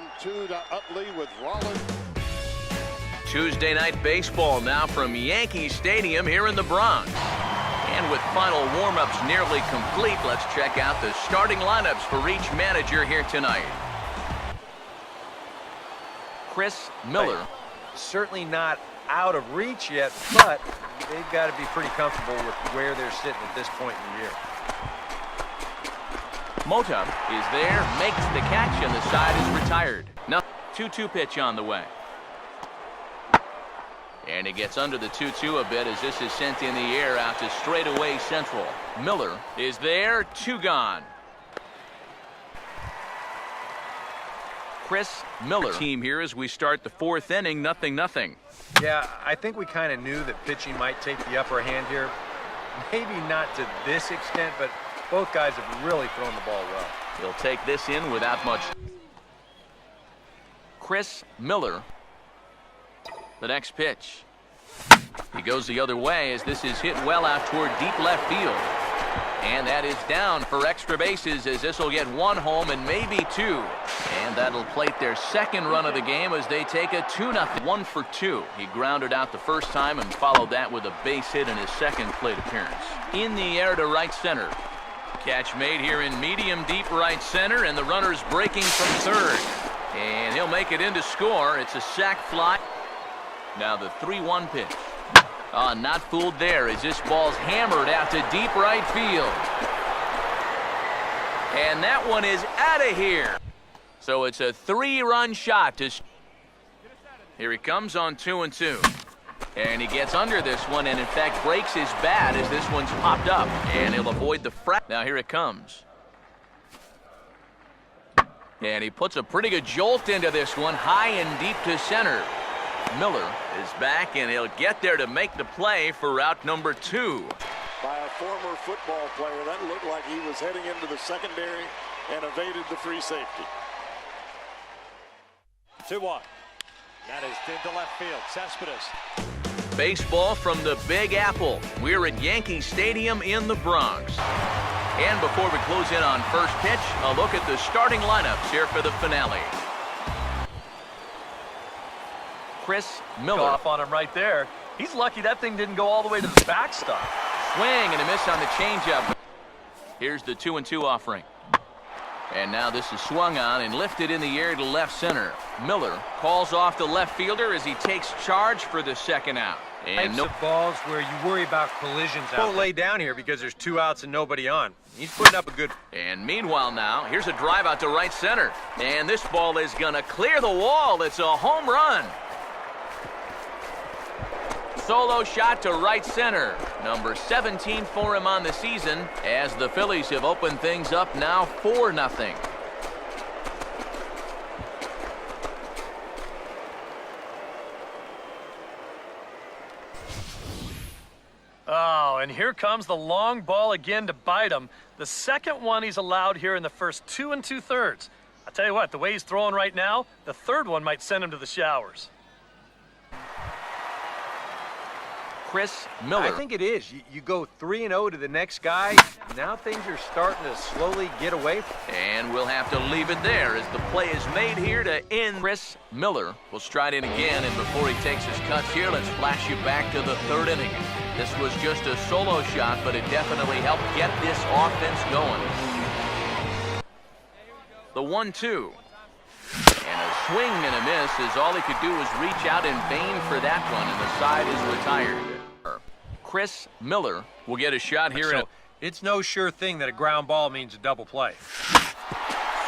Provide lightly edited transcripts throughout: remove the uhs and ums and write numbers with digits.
1-2 to Utley with Rollins. Tuesday night baseball now from Yankee Stadium here in the Bronx. And with final warm-ups nearly complete, let's check out the starting lineups for each manager here tonight. Chris Miller. Certainly not out of reach yet, but they've got to be pretty comfortable with where they're sitting at this point in the year. Mota is there, makes the catch, and the side is retired. Now, 2-2 pitch on the way. And he gets under the 2-2 a bit as this is sent in the air out to straightaway central. Miller is there, 2 gone. Chris Miller. Team here as we start the 4th inning, 0-0. Yeah, I think we kind of knew that pitching might take the upper hand here. Maybe not to this extent, but both guys have really thrown the ball well. He'll take this in without much. Chris Miller. The next pitch. He goes the other way as this is hit well out toward deep left field. And that is down for extra bases as this will get 1 home and maybe 2. And that'll plate their second run of the game as they take a 2-0. 1 for 2. He grounded out the first time and followed that with a base hit in his second plate appearance. In the air to right center. Catch made here in medium deep right center, and the runner's breaking from third. And he'll make it in to score. It's a sac fly. Now the 3-1 pitch. Not fooled there as this ball's hammered out to deep right field. And that one is out of here. So it's a 3-run shot. Here he comes on 2-2. And he gets under this one and in fact breaks his bat as this one's popped up. And he'll avoid the Now here it comes. And he puts a pretty good jolt into this one, high and deep to center. Miller is back, and he'll get there to make the play for route number 2. By a former football player, that looked like he was heading into the secondary and evaded the free safety. 2-1. That is into left field. Cespedes. Baseball from the Big Apple. We're at Yankee Stadium in the Bronx. And before we close in on first pitch, a look at the starting lineups here for the finale. Chris Miller. Off on him right there. He's lucky that thing didn't go all the way to the backstop. Swing and a miss on the changeup. Here's the 2-2 offering. And now this is swung on and lifted in the air to left center. Miller calls off the left fielder as he takes charge for the second out. And no balls where you worry about collisions out. Don't lay down here because there's 2 outs and nobody on. He's putting up a good. And meanwhile now, here's a drive out to right center. And this ball is gonna clear the wall. It's a home run. Solo shot to right center. Number 17 for him on the season as the Phillies have opened things up now 4-0. Oh, and here comes the long ball again to bite him. The second one he's allowed here in the first 2 2/3. I tell you what, the way he's throwing right now, the third one might send him to the showers. Chris Miller. I think it is. You go 3-0 to the next guy. Now things are starting to slowly get away. And we'll have to leave it there as the play is made here to end. Chris Miller will stride in again, and before he takes his cuts here, let's flash you back to the 3rd inning. This was just a solo shot, but it definitely helped get this offense going. The 1-2. And a swing and a miss as all he could do was reach out in vain for that one, and the side is retired. Chris Miller will get a shot here. So it's no sure thing that a ground ball means a double play.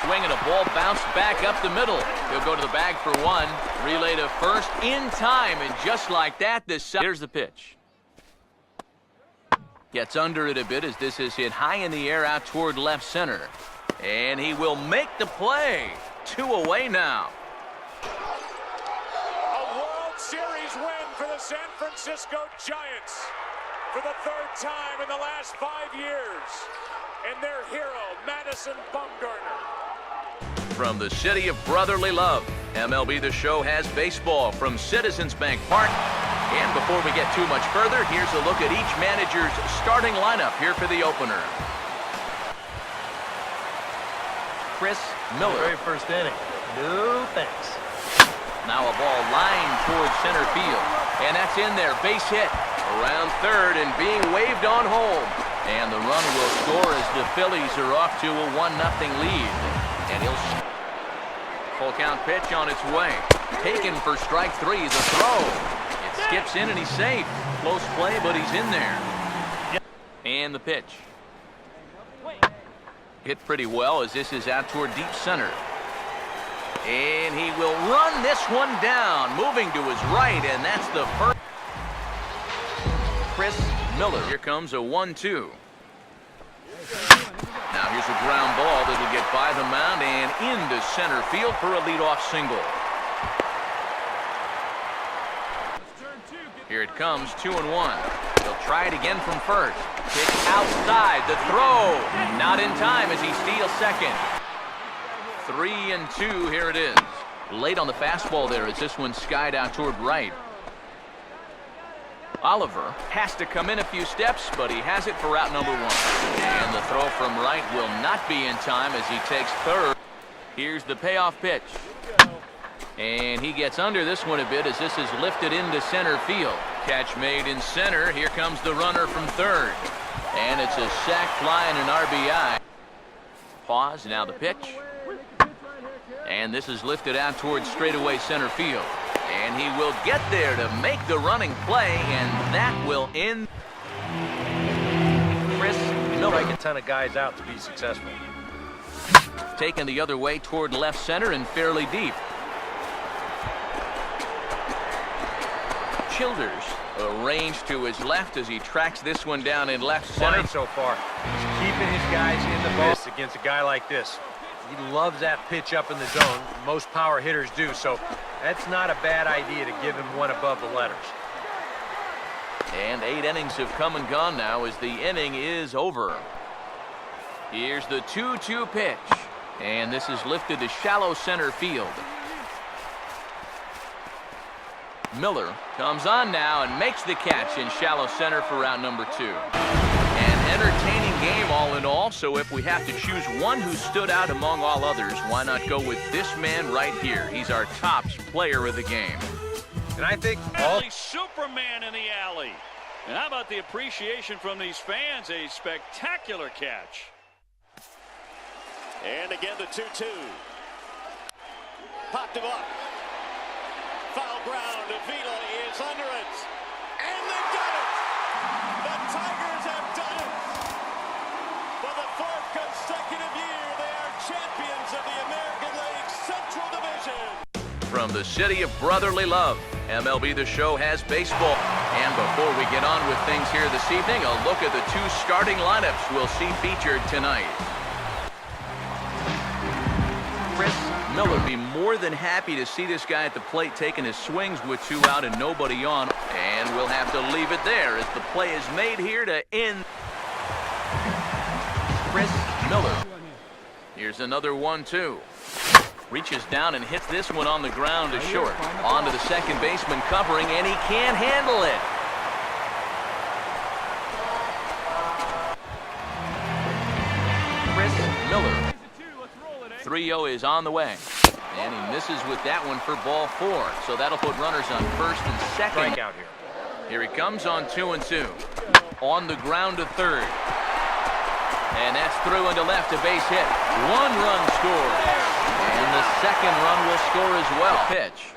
Swing and a ball bounced back up the middle. He'll go to the bag for 1. Relay to first in time, and just like that, here's the pitch. Gets under it a bit as this is hit high in the air out toward left center. And he will make the play. 2 away now. A World Series win for the San Francisco Giants for the 3rd time in the last 5 years. And their hero, Madison Bumgarner. From the city of brotherly love, MLB The Show has baseball from Citizens Bank Park. And before we get too much further, here's a look at each manager's starting lineup here for the opener. Chris Miller. Very first inning. No thanks. Now a ball lined towards center field. And that's in there. Base hit. Around third and being waved on home. And the run will score as the Phillies are off to a 1-0 lead. And he'll... Full count pitch on its way. Taken for strike three. The throw. It skips in and he's safe. Close play, but he's in there. And the pitch. Hit pretty well as this is out toward deep center. And he will run this one down, moving to his right, and that's the first. Chris Miller. Here comes a 1-2. Now here's a ground ball that'll get by the mound and into center field for a leadoff single. Here it comes, 2-1. He'll try it again from first. Pitch outside, the throw. Not in time as he steals second. 3-2, here it is. Late on the fastball there as this one skied out toward right. Oliver has to come in a few steps, but he has it for out number one. And the throw from right will not be in time as he takes third. Here's the payoff pitch. And he gets under this one a bit as this is lifted into center field. Catch made in center. Here comes the runner from third. And it's a sac fly and an RBI. Pause, now the pitch. And this is lifted out towards straightaway center field. And he will get there to make the running play, and that will end. Chris Miller. Strike a ton of guys out to be successful. Taken the other way toward left center and fairly deep. Childers arranged to his left as he tracks this one down in left center. So far, he's keeping his guys in the ball against a guy like this. He loves that pitch up in the zone. Most power hitters do, so that's not a bad idea to give him one above the letters. And 8 innings have come and gone now as the inning is over. Here's the 2-2 pitch. And this is lifted to shallow center field. Miller comes on now and makes the catch in shallow center for out number 2. An entertaining game all in all, so if we have to choose one who stood out among all others, why not go with this man right here? He's our top player of the game. And I think Superman in the alley. And how about the appreciation from these fans? A spectacular catch. And again the 2-2. Popped him up. Foul ground. Avila is under it. And they got it. The Tigers have done it. For the 4th consecutive year, they are champions of the American League Central Division. From the city of brotherly love, MLB The Show has baseball. And before we get on with things here this evening, a look at the 2 starting lineups we'll see featured tonight. Chris Miller be more than happy to see this guy at the plate taking his swings with 2 out and nobody on. And we'll have to leave it there as the play is made here to end. Chris Miller. Here's another 1-2. Reaches down and hits this one on the ground to short. On to the second baseman covering, and he can't handle it. Chris Miller. 3-0 is on the way. And he misses with that one for ball 4. So that'll put runners on first and second. strikeout here. Here he comes on 2-2. On the ground to third. And that's through into left, a base hit. 1 run scored. And the second run will score as well. Pitch.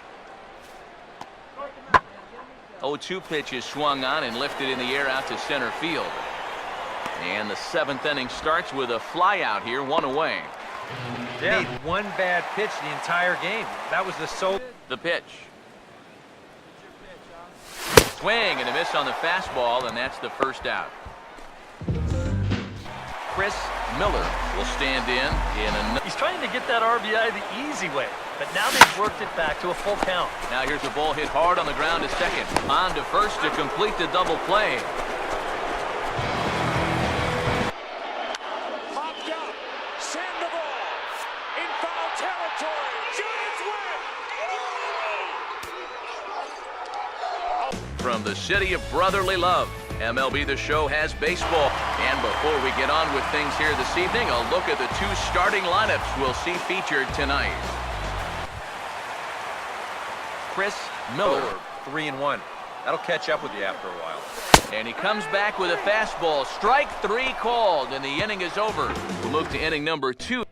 0-2 pitch is swung on and lifted in the air out to center field. And the 7th inning starts with a fly out here, 1 away. Yeah, made 1 bad pitch the entire game. That was the sole. The pitch. Swing and a miss on the fastball, and that's the first out. Chris Miller will stand in a... He's trying to get that RBI the easy way, but now they've worked it back to a full count. Now here's a ball hit hard on the ground to second. On to first to complete the double play. Popped up. Sandoval. In foul territory. Giants win. From the city of brotherly love, MLB The Show has baseball. And before we get on with things here this evening, a look at the 2 starting lineups we'll see featured tonight. Chris Miller. 3-1. That'll catch up with you after a while. And he comes back with a fastball. Strike 3 called, and the inning is over. We'll move to inning number 2.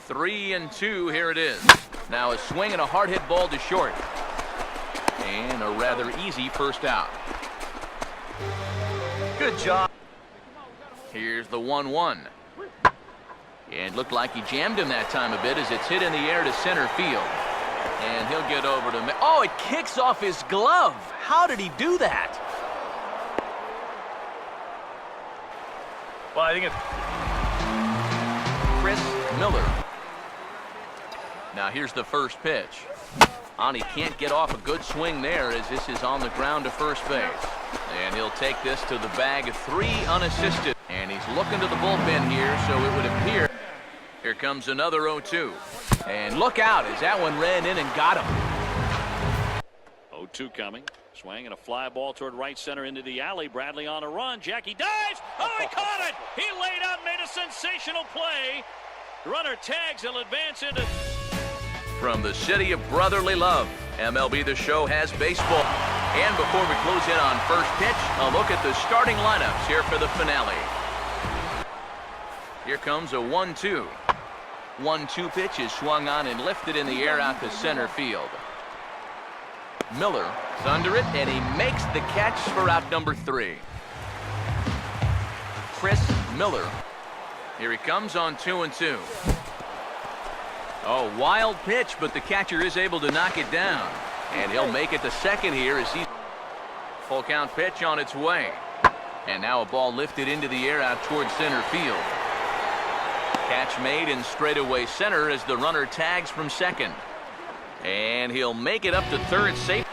3-2, here it is. Now a swing and a hard hit ball to short. And a rather easy first out. Good job. Here's the 1-1. And looked like he jammed him that time a bit as it's hit in the air to center field. And he'll get over to... Oh, it kicks off his glove. How did he do that? Well, I think it's Chris Miller. Now here's the first pitch. He can't get off a good swing there as this is on the ground to first base. And he'll take this to the bag of 3 unassisted. And he's looking to the bullpen here, so it would appear. Here comes another 0-2. And look out as that one ran in and got him. 0-2 coming. Swing and a fly ball toward right center into the alley. Bradley on a run. Jackie dives. Oh, he caught it. He laid out, made a sensational play. Runner tags. He'll advance into... From the city of brotherly love, MLB The Show has baseball. And before we close in on first pitch, a look at the starting lineups here for the finale. Here comes a 1-2. 1-2 pitch is swung on and lifted in the air out to center field. Miller is under it, and he makes the catch for out number 3. Chris Miller. Here he comes on 2-2. Oh, wild pitch, but the catcher is able to knock it down. And he'll make it to second here as he's... Full count pitch on its way. And now a ball lifted into the air out towards center field. Catch made in straightaway center as the runner tags from second. And he'll make it up to third safe.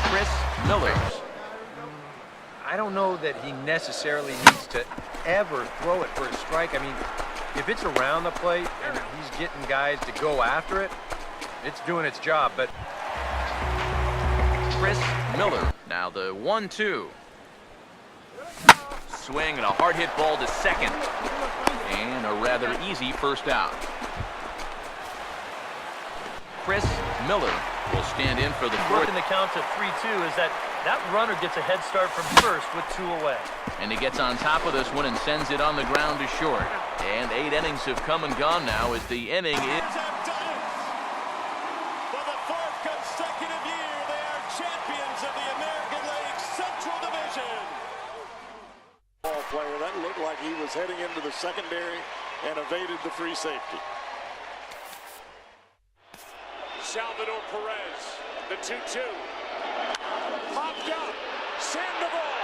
Chris Miller. I don't know that he necessarily needs to ever throw it for a strike. I mean, if it's around the plate and he's getting guys to go after it, it's doing its job. But Chris Miller. Now the 1-2. Swing and a hard hit ball to second. And a rather easy first out. Chris Miller will stand in for the fourth. working the count to 3-2 is that runner gets a head start from first with 2 away. And he gets on top of this one and sends it on the ground to short. And 8 innings have come and gone now as the inning is... For the 4th consecutive year, they are champions of the American League Central Division. Ball player, that looked like he was heading into the secondary and evaded the free safety. Salvador Perez, the 2-2. Popped up. Sandoval.